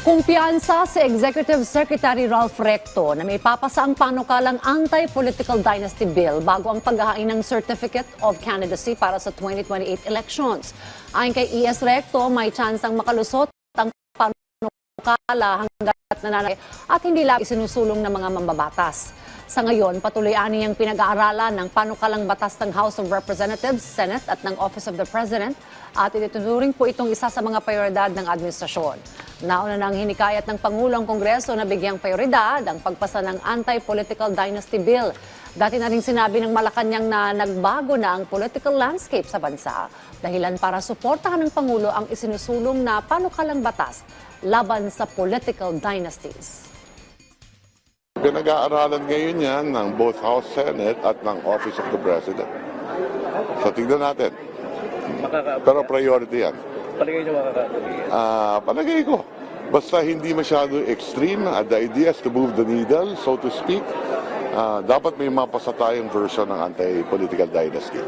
Kumpiyansa si Executive Secretary Ralph Recto na may papasa ang panukalang Anti-Political Dynasty Bill bago ang paghahain ng Certificate of Candidacy para sa 2028 elections. Ayon kay ES Recto, may tsansang makalusot ang panukala hanggat nananay at hindi lang isinusulong ng mga mambabatas. Sa ngayon, patuloy niyang pinag-aaralan ng panukalang batas ng House of Representatives, Senate at ng Office of the President at itinuturing po itong isa sa mga prioridad ng administrasyon. Nauna nang hinikayat ng Pangulong Kongreso na bigyang prioridad ang pagpasa ng Anti-Political Dynasty Bill. Dati na rin sinabi ng Malacanang na nagbago na ang political landscape sa bansa. Dahilan para suportahan ng Pangulo ang isinusulong na panukalang batas laban sa political dynasties. Pinag-aaralan ngayon yan ng both House, Senate at ng Office of the President. So tignan natin. Pero priority yan. Palagay niyo makakatuloy? Palagay ko. Basta hindi masyado extreme, the idea is to move the needle, so to speak. Dapat may mapasa tayong version ng anti-political dynasty.